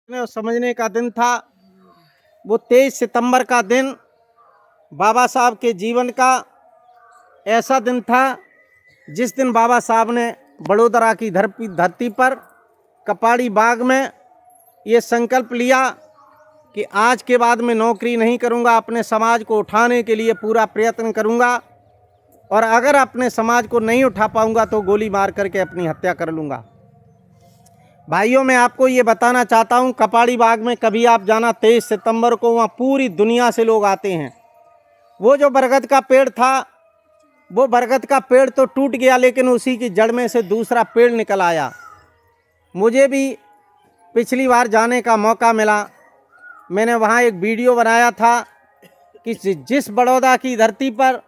और समझने का दिन था। वो 23 सितंबर का दिन बाबा साहब के जीवन का ऐसा दिन था जिस दिन बाबा साहब ने बड़ोदरा की धरती पर कपाड़ी बाग में ये संकल्प लिया कि आज के बाद मैं नौकरी नहीं करूंगा, अपने समाज को उठाने के लिए पूरा प्रयत्न करूंगा और अगर अपने समाज को नहीं उठा पाऊंगा तो गोली मार करके अपनी हत्या कर लूँगा। भाइयों, मैं आपको ये बताना चाहता हूँ, कपाड़ी बाग में कभी आप जाना 23 सितंबर को, वहाँ पूरी दुनिया से लोग आते हैं। वो जो बरगद का पेड़ था, वो बरगद का पेड़ तो टूट गया, लेकिन उसी की जड़ में से दूसरा पेड़ निकल आया। मुझे भी पिछली बार जाने का मौका मिला। मैंने वहाँ एक वीडियो बनाया था कि जिस बड़ौदा की धरती पर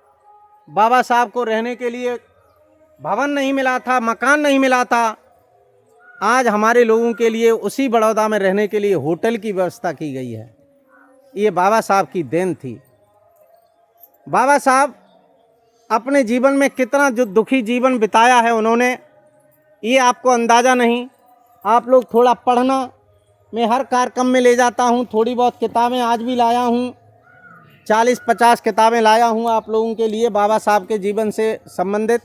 बाबा साहब को रहने के लिए भवन नहीं मिला था, मकान नहीं मिला था, आज हमारे लोगों के लिए उसी बड़ौदा में रहने के लिए होटल की व्यवस्था की गई है। ये बाबा साहब की देन थी। बाबा साहब अपने जीवन में कितना जो दुखी जीवन बिताया है उन्होंने, ये आपको अंदाज़ा नहीं। आप लोग थोड़ा पढ़ना, मैं हर कार्यक्रम में ले जाता हूँ। थोड़ी बहुत किताबें आज भी लाया हूँ, 40-50 किताबें लाया हूँ आप लोगों के लिए बाबा साहब के जीवन से संबंधित।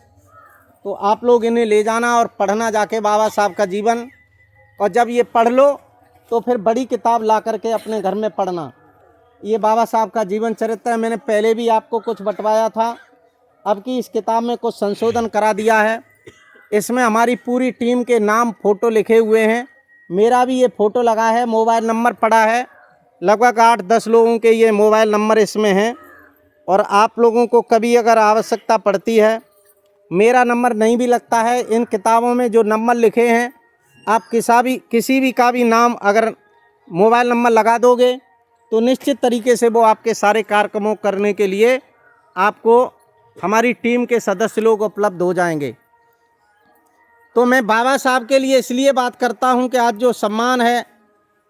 तो आप लोग इन्हें ले जाना और पढ़ना जाके बाबा साहब का जीवन, और जब ये पढ़ लो तो फिर बड़ी किताब ला करके अपने घर में पढ़ना। ये बाबा साहब का जीवन चरित्र है। मैंने पहले भी आपको कुछ बंटवाया था, अब की इस किताब में कुछ संशोधन करा दिया है। इसमें हमारी पूरी टीम के नाम फ़ोटो लिखे हुए हैं। मेरा भी ये फ़ोटो लगा है, मोबाइल नंबर पड़ा है, लगभग 8-10 लोगों के ये मोबाइल नंबर इसमें हैं। और आप लोगों को कभी अगर आवश्यकता पड़ती है, मेरा नंबर नहीं भी लगता है, इन किताबों में जो नंबर लिखे हैं, आप किसी भी का भी नाम अगर मोबाइल नंबर लगा दोगे तो निश्चित तरीके से वो आपके सारे कार्यक्रमों करने के लिए आपको हमारी टीम के सदस्य लोग उपलब्ध हो जाएंगे। तो मैं बाबा साहब के लिए इसलिए बात करता हूं कि आज जो सम्मान है,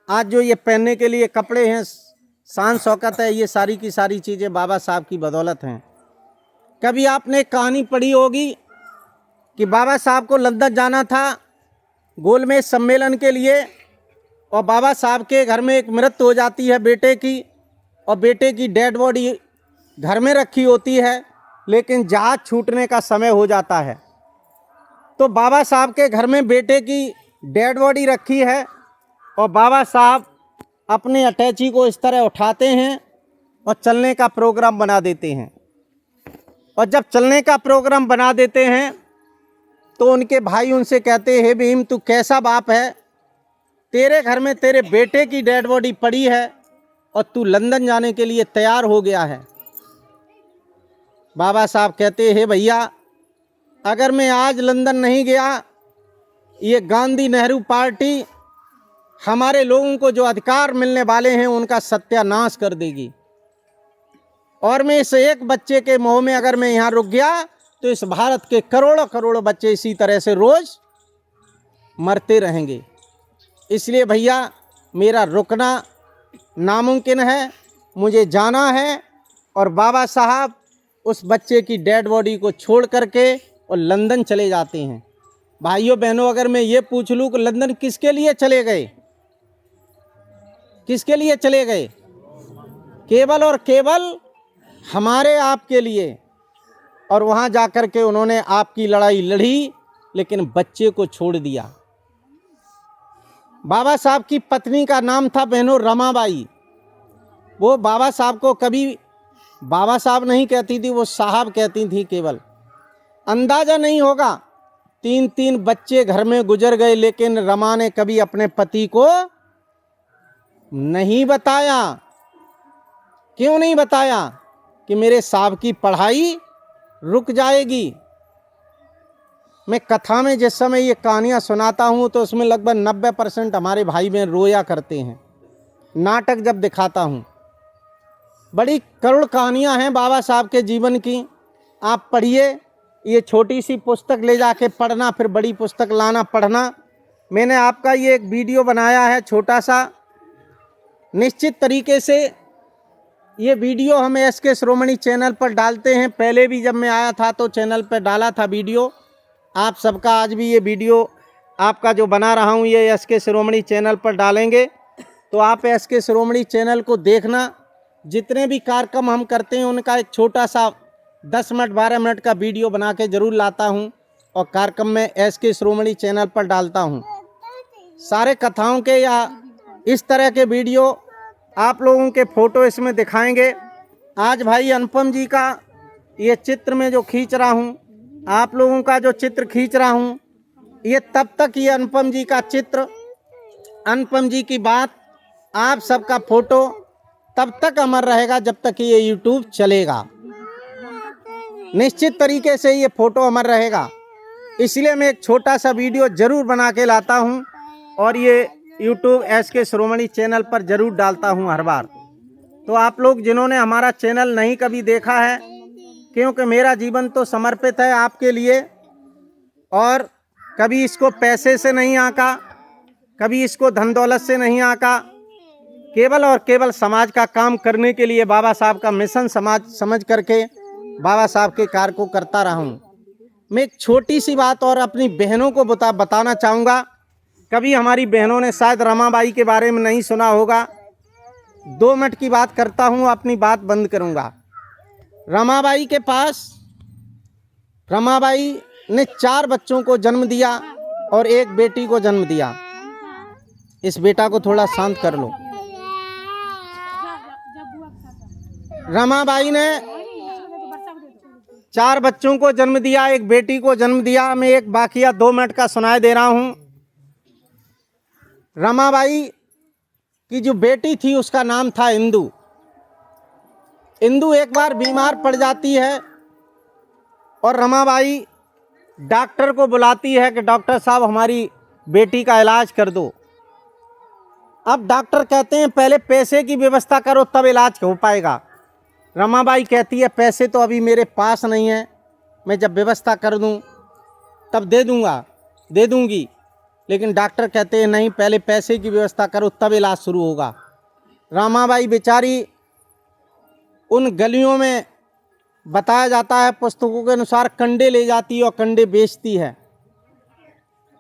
आज जो ये पहनने के लिए कपड़े हैं, शान शौकत है, ये सारी की सारी चीज़ें बाबा साहब की बदौलत हैं। कभी आपने कहानी पढ़ी होगी कि बाबा साहब को लंदन जाना था गोलमेज सम्मेलन के लिए, और बाबा साहब के घर में एक मृत्यु हो जाती है बेटे की, और बेटे की डेड बॉडी घर में रखी होती है, लेकिन जहाज़ छूटने का समय हो जाता है। तो बाबा साहब के घर में बेटे की डेड बॉडी रखी है और बाबा साहब अपने अटैची को इस तरह उठाते हैं और चलने का प्रोग्राम बना देते हैं। और जब चलने का प्रोग्राम बना देते हैं तो उनके भाई उनसे कहते हैं, हे भीम, तू कैसा बाप है, तेरे घर में तेरे बेटे की डेड बॉडी पड़ी है और तू लंदन जाने के लिए तैयार हो गया है। बाबा साहब कहते हैं, भैया, अगर मैं आज लंदन नहीं गया, ये गांधी नेहरू पार्टी हमारे लोगों को जो अधिकार मिलने वाले हैं उनका सत्यानाश कर देगी, और मैं इस एक बच्चे के मोह में अगर मैं यहाँ रुक गया तो इस भारत के करोड़ों करोड़ों बच्चे इसी तरह से रोज़ मरते रहेंगे। इसलिए भैया, मेरा रुकना नामुमकिन है, मुझे जाना है। और बाबा साहब उस बच्चे की डेड बॉडी को छोड़ करके और लंदन चले जाते हैं। भाइयों बहनों, अगर मैं ये पूछ लूँ कि लंदन किसके लिए चले गए, किसके लिए चले गए? केवल और केवल हमारे आपके लिए। और वहाँ जाकर के उन्होंने आपकी लड़ाई लड़ी, लेकिन बच्चे को छोड़ दिया। बाबा साहब की पत्नी का नाम था बहनों रमाबाई। वो बाबा साहब को कभी बाबा साहब नहीं कहती थी, वो साहब कहती थी केवल। अंदाज़ा नहीं होगा, 3-3 बच्चे घर में गुजर गए, लेकिन रमा ने कभी अपने पति को नहीं बताया। क्यों नहीं बताया? कि मेरे साहब की पढ़ाई रुक जाएगी। मैं कथा में जिस समय ये कहानियाँ सुनाता हूँ तो उसमें लगभग 90% हमारे भाई बहन रोया करते हैं। नाटक जब दिखाता हूँ, बड़ी करुण कहानियाँ हैं बाबा साहब के जीवन की। आप पढ़िए, ये छोटी सी पुस्तक ले जाके पढ़ना, फिर बड़ी पुस्तक लाना पढ़ना। मैंने आपका ये एक वीडियो बनाया है छोटा सा। निश्चित तरीके से ये वीडियो हम एसके शिरोमणि चैनल पर डालते हैं। पहले भी जब मैं आया था तो चैनल पर डाला था वीडियो। आप सबका आज भी ये वीडियो आपका जो बना रहा हूँ ये एसके शिरोमणि चैनल पर डालेंगे। तो आप SK शिरोमणि चैनल को देखना। जितने भी कार्यक्रम हम करते हैं उनका एक छोटा सा 10 मिनट 12 मिनट का वीडियो बना के ज़रूर लाता हूं और कार्यक्रम में SK शिरोमणि चैनल पर डालता हूं। सारे कथाओं के या इस तरह के वीडियो आप लोगों के फ़ोटो इसमें दिखाएंगे। आज भाई अनुपम जी का ये चित्र में जो खींच रहा हूँ, आप लोगों का जो चित्र खींच रहा हूँ, ये तब तक ये अनुपम जी का चित्र, अनुपम जी की बात, आप सबका फ़ोटो तब तक अमर रहेगा जब तक ये YouTube चलेगा। निश्चित तरीके से ये फ़ोटो अमर रहेगा। इसलिए मैं एक छोटा सा वीडियो ज़रूर बना के लाता हूँ और ये YouTube SK शिरोमणि चैनल पर ज़रूर डालता हूँ हर बार। तो आप लोग जिन्होंने हमारा चैनल नहीं कभी देखा है, क्योंकि मेरा जीवन तो समर्पित है आपके लिए, और कभी इसको पैसे से नहीं आका, कभी इसको धन दौलत से नहीं आका, केवल और केवल समाज का काम करने के लिए बाबा साहब का मिशन समाज समझ करके बाबा साहब के कार्य को करता रहा हूँ। मैं एक छोटी सी बात और अपनी बहनों को बताना चाहूँगा। कभी हमारी बहनों ने शायद रमाबाई के बारे में नहीं सुना होगा। 2 मिनट की बात करता हूँ, अपनी बात बंद करूँगा। रमाबाई के पास, रमाबाई ने 4 बच्चों को जन्म दिया और एक बेटी को जन्म दिया। इस बेटा को थोड़ा शांत कर लो। रमाबाई ने 4 बच्चों को जन्म दिया, एक बेटी को जन्म दिया। मैं एक वाकया 2 मिनट का सुनाए दे रहा हूँ। रमाबाई की जो बेटी थी उसका नाम था इंदु। इंदु एक बार बीमार पड़ जाती है और रमाबाई डॉक्टर को बुलाती है कि डॉक्टर साहब हमारी बेटी का इलाज कर दो। अब डॉक्टर कहते हैं पहले पैसे की व्यवस्था करो तब इलाज हो पाएगा। रमाबाई कहती है पैसे तो अभी मेरे पास नहीं है, मैं जब व्यवस्था कर दूं तब दे दूंगी। लेकिन डॉक्टर कहते हैं नहीं, पहले पैसे की व्यवस्था करो तब इलाज शुरू होगा। रमाबाई बेचारी उन गलियों में, बताया जाता है पुस्तकों के अनुसार, कंडे ले जाती है और कंडे बेचती है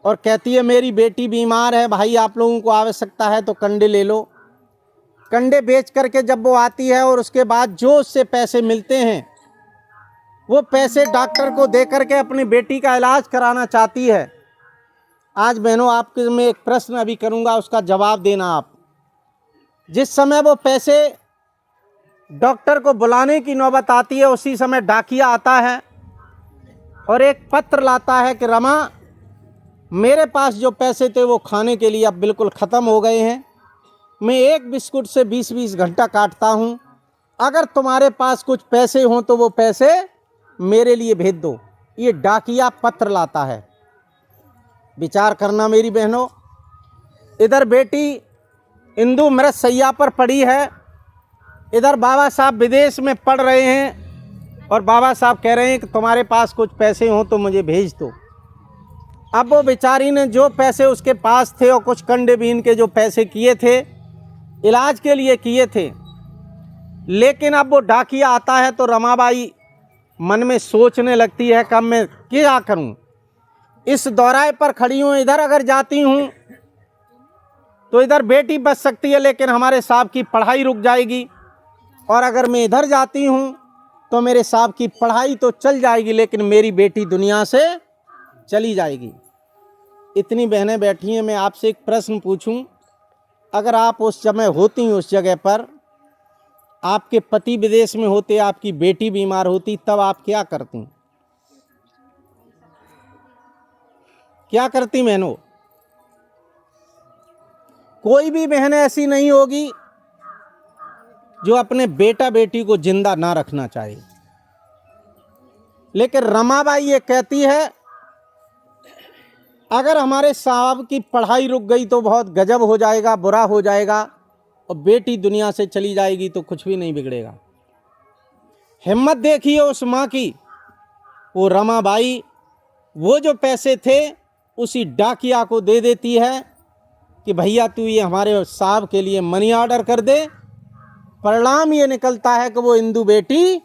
और कहती है मेरी बेटी बीमार है भाई, आप लोगों को आवश्यकता है तो कंडे ले लो। कंडे बेच करके जब वो आती है और उसके बाद जो उससे पैसे मिलते हैं वो पैसे डॉक्टर को दे करके अपनी बेटी का इलाज कराना चाहती है। आज बहनों आपके मैं एक प्रश्न अभी करूंगा, उसका जवाब देना आप। जिस समय वो पैसे डॉक्टर को बुलाने की नौबत आती है उसी समय डाकिया आता है और एक पत्र लाता है कि रमा, मेरे पास जो पैसे थे वो खाने के लिए अब बिल्कुल ख़त्म हो गए हैं। मैं एक बिस्कुट से 20-20 घंटा काटता हूँ। अगर तुम्हारे पास कुछ पैसे हों तो वो पैसे मेरे लिए भेज दो। ये डाकिया पत्र लाता है। विचार करना मेरी बहनों। इधर बेटी इंदु मृत शैया पर पड़ी है, इधर बाबा साहब विदेश में पढ़ रहे हैं और बाबा साहब कह रहे हैं कि तुम्हारे पास कुछ पैसे हों तो मुझे भेज दो। अब वो बेचारी ने जो पैसे उसके पास थे और कुछ कंडे बीन के जो पैसे किए थे, इलाज के लिए किए थे, लेकिन अब वो डाकिया आता है तो रमाबाई मन में सोचने लगती है कि अब मैं क्या करूं। इस दौराहे पर खड़ी हूँ, इधर अगर जाती हूँ तो इधर बेटी बच सकती है लेकिन हमारे साहब की पढ़ाई रुक जाएगी, और अगर मैं इधर जाती हूँ तो मेरे साहब की पढ़ाई तो चल जाएगी लेकिन मेरी बेटी दुनिया से चली जाएगी। इतनी बहनें बैठी हैं, मैं आपसे एक प्रश्न पूछूं, अगर आप उस समय होती उस जगह पर, आपके पति विदेश में होते, आपकी बेटी बीमार होती, तब आप क्या करती? क्या करती बहनों? कोई भी बहन ऐसी नहीं होगी जो अपने बेटा बेटी को जिंदा ना रखना चाहे। लेकिन रमाबाई ये कहती है अगर हमारे साहब की पढ़ाई रुक गई तो बहुत गजब हो जाएगा, बुरा हो जाएगा, और बेटी दुनिया से चली जाएगी तो कुछ भी नहीं बिगड़ेगा। हिम्मत देखिए उस माँ की। वो रमाबाई वो जो पैसे थे उसी डाकिया को दे देती है कि भैया तू ये हमारे साहब के लिए मनी ऑर्डर कर दे। परिणाम ये निकलता है कि वो इंदु बेटी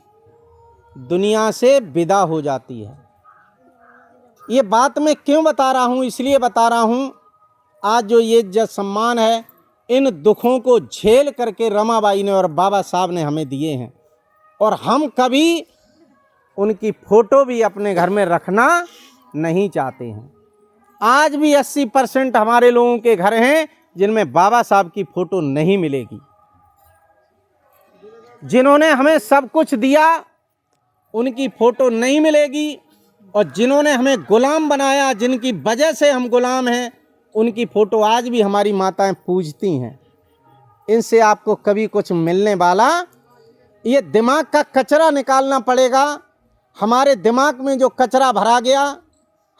दुनिया से विदा हो जाती है। ये बात मैं क्यों बता रहा हूँ? इसलिए बता रहा हूँ आज जो ये इज्जत सम्मान है इन दुखों को झेल करके रमाबाई ने और बाबा साहब ने हमें दिए हैं, और हम कभी उनकी फ़ोटो भी अपने घर में रखना नहीं चाहते हैं। आज भी 80% हमारे लोगों के घर हैं जिनमें बाबा साहब की फ़ोटो नहीं मिलेगी। जिन्होंने हमें सब कुछ दिया उनकी फ़ोटो नहीं मिलेगी, और जिन्होंने हमें गुलाम बनाया, जिनकी वजह से हम गुलाम हैं, उनकी फ़ोटो आज भी हमारी माताएं पूजती हैं। इनसे आपको कभी कुछ मिलने वाला, ये दिमाग का कचरा निकालना पड़ेगा। हमारे दिमाग में जो कचरा भरा गया,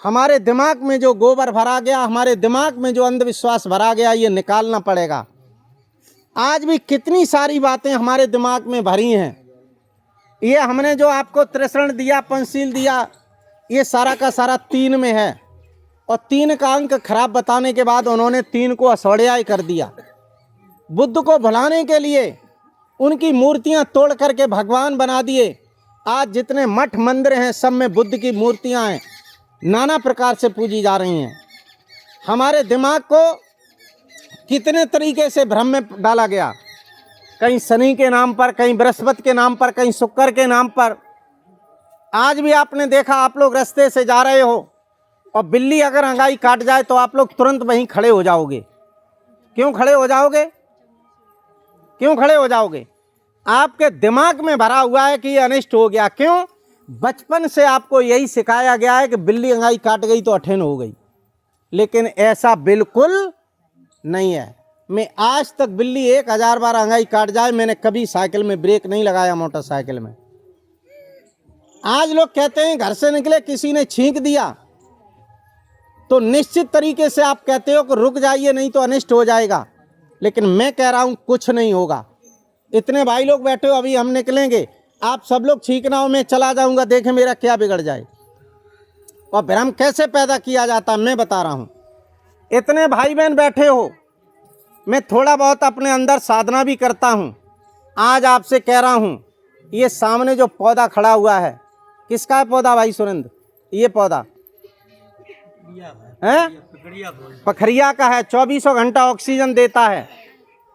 हमारे दिमाग में जो गोबर भरा गया, हमारे दिमाग में जो अंधविश्वास भरा गया, ये निकालना पड़ेगा। आज भी कितनी सारी बातें हमारे दिमाग में भरी हैं। ये हमने जो आपको त्रिशरण दिया, पंचशील दिया, ये सारा का सारा 3 में है, और 3 का अंक खराब बताने के बाद उन्होंने 3 को असौड़िया कर दिया। बुद्ध को भुलाने के लिए उनकी मूर्तियां तोड़ करके भगवान बना दिए। आज जितने मठ मंदिर हैं सब में बुद्ध की मूर्तियां हैं, नाना प्रकार से पूजी जा रही हैं। हमारे दिमाग को कितने तरीके से भ्रम में डाला गया, कहीं शनि के नाम पर, कहीं बृहस्पति के नाम पर, कहीं शुक्र के नाम पर। आज भी आपने देखा, आप लोग रास्ते से जा रहे हो और बिल्ली अगर अंगाई काट जाए तो आप लोग तुरंत वहीं खड़े हो जाओगे। क्यों खड़े हो जाओगे? क्यों खड़े हो जाओगे? आपके दिमाग में भरा हुआ है कि ये अनिष्ट हो गया। क्यों? बचपन से आपको यही सिखाया गया है कि बिल्ली अंगाई काट गई तो अठेन हो गई, लेकिन ऐसा बिल्कुल नहीं है। मैं आज तक बिल्ली 1000 बार अंगाई काट जाए, मैंने कभी साइकिल में ब्रेक नहीं लगाया, मोटरसाइकिल में। आज लोग कहते हैं घर से निकले किसी ने छींक दिया तो निश्चित तरीके से आप कहते हो कि रुक जाइए नहीं तो अनिष्ट हो जाएगा, लेकिन मैं कह रहा हूं कुछ नहीं होगा। इतने भाई लोग बैठे हो, अभी हम निकलेंगे, आप सब लोग छींकना हो, मैं चला जाऊंगा, देखें मेरा क्या बिगड़ जाए। और भ्रम कैसे पैदा किया जाता मैं बता रहा हूं। इतने भाई बहन बैठे हो, मैं थोड़ा बहुत अपने अंदर साधना भी करता हूं। आज आपसे कह रहा हूं, ये सामने जो पौधा खड़ा हुआ है, किसका है पौधा भाई सुरेंद्र? ये पौधा है पखरिया का है, 24 घंटा ऑक्सीजन देता है।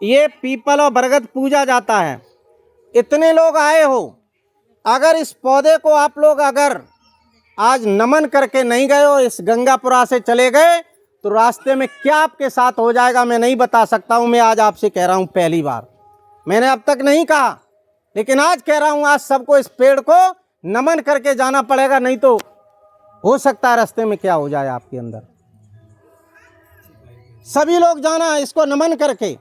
ये पीपल और बरगद पूजा जाता है। इतने लोग आए हो, अगर इस पौधे को आप लोग अगर आज नमन करके नहीं गए हो, इस गंगापुरा से चले गए, तो रास्ते में क्या आपके साथ हो जाएगा मैं नहीं बता सकता हूं। मैं आज आपसे कह रहा हूं, पहली बार, मैंने अब तक नहीं कहा, लेकिन आज कह रहा हूं, आज सबको इस पेड़ को नमन करके जाना पड़ेगा, नहीं तो हो सकता है रास्ते में क्या हो जाए आपके अंदर। सभी लोग जाना इसको नमन करके,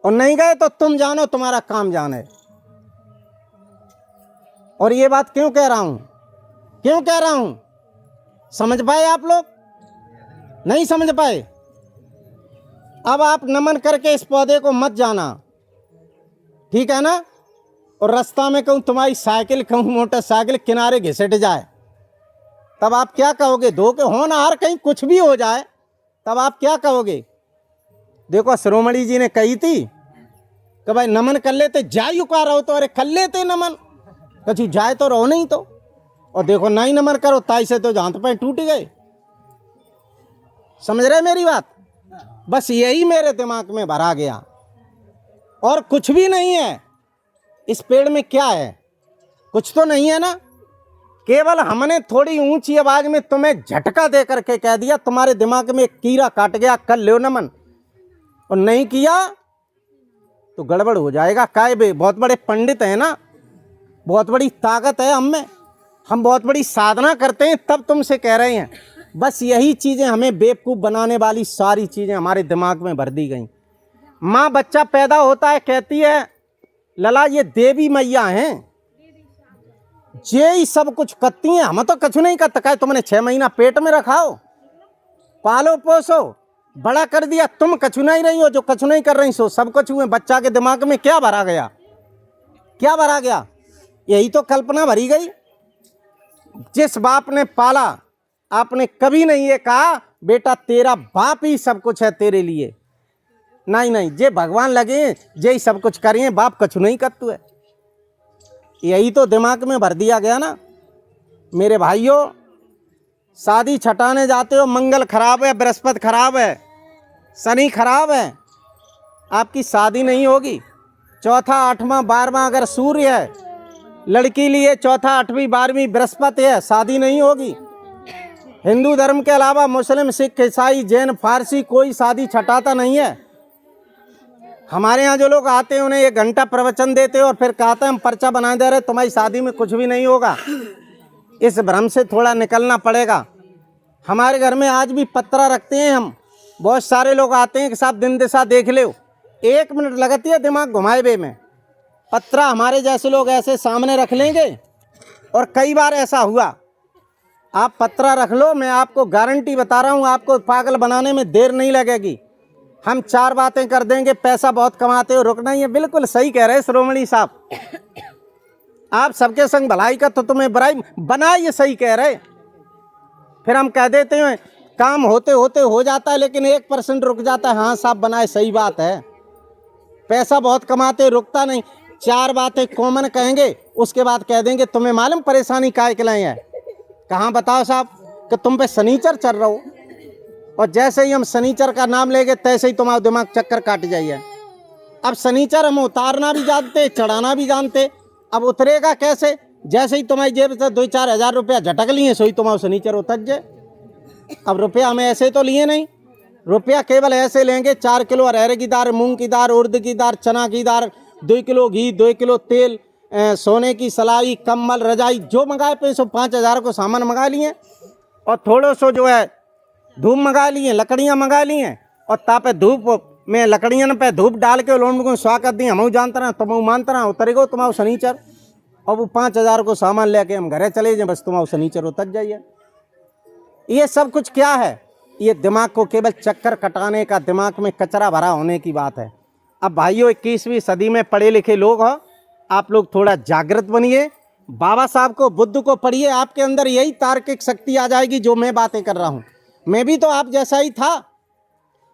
और नहीं गए तो तुम जानो, तुम्हारा काम जाने। और ये बात क्यों कह रहा हूं? क्यों कह रहा हूं? समझ पाए आप लोग? नहीं समझ पाए? अब आप नमन करके इस पौधे को मत जाना, ठीक है ना? और रास्ता में कहूं तुम्हारी साइकिल, कहूं मोटरसाइकिल किनारे घिसट जाए, तब आप क्या कहोगे? दो के होनहार कहीं कुछ भी हो जाए, तब आप क्या कहोगे? देखो शिरोमणि जी ने कही थी कि भाई नमन कर लेते, जाई उका रहो तो, अरे कर लेते नमन, कछु जाए तो रहो नहीं तो। और देखो नहीं नमन करो, ताई से तो जान पे टूट गए। समझ रहे मेरी बात? बस यही मेरे दिमाग में भरा गया, और कुछ भी नहीं है। इस पेड़ में क्या है? कुछ तो नहीं है ना। केवल हमने थोड़ी ऊंची आवाज में तुम्हें झटका दे करके कह दिया, तुम्हारे दिमाग में एक कीड़ा काट गया, कर लो नमन, और नहीं किया तो गड़बड़ हो जाएगा। काय बे, बहुत बड़े पंडित हैं ना, बहुत बड़ी ताकत है हम में, हम बहुत बड़ी साधना करते हैं, तब तुमसे कह रहे हैं। बस यही चीज़ें हमें बेवकूफ़ बनाने वाली सारी चीज़ें हमारे दिमाग में भर दी गई। माँ बच्चा पैदा होता है, कहती है लला ये देवी मैया हैं, जे ही सब कुछ करती हैं, हम तो कछु नहीं करता। कहे तुमने 6 महीना पेट में रखा हो, पालो पोसो, बड़ा कर दिया, तुम कछु नहीं रही हो, जो कछु नहीं कर रही सो सब कछु है। बच्चा के दिमाग में क्या भरा गया? क्या भरा गया? यही तो कल्पना भरी गई। जिस बाप ने पाला, आपने कभी नहीं ये कहा बेटा तेरा बाप ही सब कुछ है तेरे लिए, नहीं नहीं, जे भगवान लगे जे ही सब कुछ करिए, बाप कछु नहीं करतु है। यही तो दिमाग में भर दिया गया ना। मेरे भाइयों, शादी छटाने जाते हो, मंगल खराब है, बृहस्पति खराब है, शनि खराब है, आपकी शादी नहीं होगी। चौथा, आठवां, 12वां अगर सूर्य है, लड़की लिए चौथा, 8वीं, 12वीं बृहस्पति है, शादी नहीं होगी। हिंदू धर्म के अलावा मुस्लिम, सिख, ईसाई, जैन, फारसी कोई शादी छटाता नहीं है। हमारे यहाँ जो लोग आते हैं उन्हें 1 घंटा प्रवचन देते हैं और फिर कहते हैं हम पर्चा बना दे रहे, तुम्हारी शादी में कुछ भी नहीं होगा। इस भ्रम से थोड़ा निकलना पड़ेगा। हमारे घर में आज भी पत्रा रखते हैं हम। बहुत सारे लोग आते हैं कि साहब दिन दिशा देख लो, 1 मिनट लगती है दिमाग घुमाए बे में। पत्रा हमारे जैसे लोग ऐसे सामने रख लेंगे और कई बार ऐसा हुआ। आप पत्रा रख लो, मैं आपको गारंटी बता रहा हूँ, आपको पागल बनाने में देर नहीं लगेगी। हम 4 बातें कर देंगे, पैसा बहुत कमाते हो, रुकना ही है। बिल्कुल सही कह रहे श्रोमणी साहब, आप सबके संग भलाई का तो तुम्हें बुराई बना, ये सही कह रहे। फिर हम कह देते हैं काम होते होते हो जाता है, लेकिन 1% रुक जाता है। हाँ साहब बनाए, सही बात है, पैसा बहुत कमाते, रुकता नहीं। 4 बातें कॉमन कहेंगे, उसके बाद कह देंगे तुम्हें मालूम परेशानी काहे के लिए है। कहाँ बताओ साहब, कि तुम पे शनिचर चल रहा हो, और जैसे ही हम शनिचर का नाम लेंगे तैसे ही तुम्हारा दिमाग चक्कर काट जाइए। अब शनिचर हम उतारना भी जानते, चढ़ाना भी जानते, अब उतरेगा कैसे? जैसे ही तुम्हारी जेब से 2-4 हज़ार रुपया झटक लिए, सो ही तुम्हारा शनिचर उतर जाए। अब रुपया हमें ऐसे तो लिए नहीं, रुपया केवल ऐसे लेंगे 4 किलो अरहर की दाल, मूंग की दाल, उड़द की दाल, चना की दाल, 2 किलो घी, 2 किलो तेल, सोने की सलाई, कम्बल, रजाई, जो मंगाए पैसों 5,000 को सामान मंगा लिए, और थोड़ो सो जो है धूप मंगा लिए, लकड़ियाँ मंगा लिए, और तापे धूप में लकड़ियाँ पे धूप डाल के लोन को स्वागत दी। हम जानते रहा, तुम मानते रहा, उतरेगो तुम्हारा शनिचर, और वो 5,000 को सामान लेके हम घरे चले जाए, बस तुम्हारा शनिचर उतर जाइए। ये सब कुछ क्या है? ये दिमाग को केवल चक्कर कटाने का, दिमाग में कचरा भरा होने की बात है। अब भाइयों, 21वीं सदी में पढ़े लिखे लोग हो, आप लोग थोड़ा जागृत बनिए, बाबा साहब को, बुद्ध को पढ़िए, आपके अंदर यही तार्किक शक्ति आ जाएगी जो मैं बातें कर रहा हूँ। मैं भी तो आप जैसा ही था।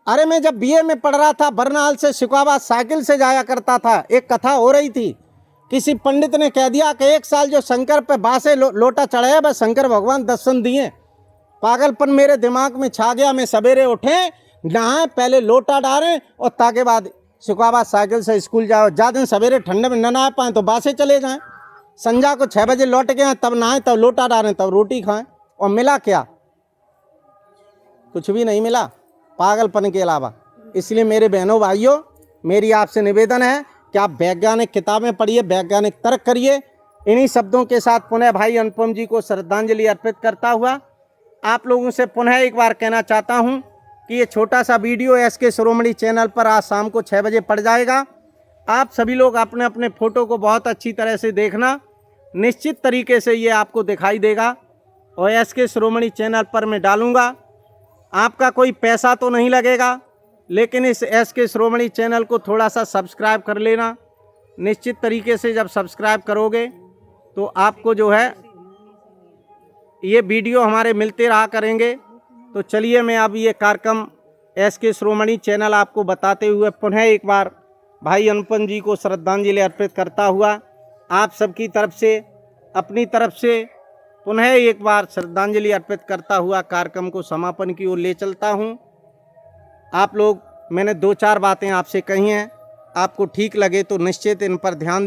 अरे मैं जब बीए में पढ़ रहा था, बरनाल से शिकाबाद साइकिल से जाया करता था। एक कथा हो रही थी, किसी पंडित ने कह दिया कि 1 साल जो शंकर पे बासे लोटा चढ़ाया, बस शंकर भगवान दर्शन दिए। पागलपन मेरे दिमाग में छा गया। मैं सवेरे उठे, नहाए, पहले लोटा डालें और ताके बाद शिकाबाद साइकिल से स्कूल जाओ। ज़्यादा सवेरे ठंडे में न नहा पाएँ तो बासे चले जाएं, संजा को 6 बजे लौट के आए, तब नहाएं, तब लोटा डालें, तब रोटी खाएं। और मिला क्या? कुछ भी नहीं मिला, पागलपन के अलावा। इसलिए मेरे बहनों भाइयों, मेरी आपसे निवेदन है कि आप वैज्ञानिक किताबें पढ़िए, वैज्ञानिक तर्क करिए। इन्हीं शब्दों के साथ पुनः भाई अनुपम जी को श्रद्धांजलि अर्पित करता हुआ आप लोगों से पुनः एक बार कहना चाहता हूं कि ये छोटा सा वीडियो एसके शिरोमणि चैनल पर आज शाम को 6 बजे पड़ जाएगा। आप सभी लोग अपने अपने फ़ोटो को बहुत अच्छी तरह से देखना, निश्चित तरीके से ये आपको दिखाई देगा और एसके शिरोमणि चैनल पर मैं डालूँगा। आपका कोई पैसा तो नहीं लगेगा, लेकिन इस एसके शिरोमणि चैनल को थोड़ा सा सब्सक्राइब कर लेना। निश्चित तरीके से जब सब्सक्राइब करोगे तो आपको जो है ये वीडियो हमारे मिलते रहा करेंगे। तो चलिए, मैं अब ये कार्यक्रम एसके शिरोमणि चैनल आपको बताते हुए पुनः एक बार भाई अनुपम जी को श्रद्धांजलि अर्पित करता हुआ आप सबकी तरफ से, अपनी तरफ से पुनः एक बार श्रद्धांजलि अर्पित करता हुआ कार्यक्रम को समापन की ओर ले चलता हूं। आप लोग, मैंने 2-4 बातें आपसे कही हैं, आपको ठीक लगे तो निश्चित इन पर ध्यान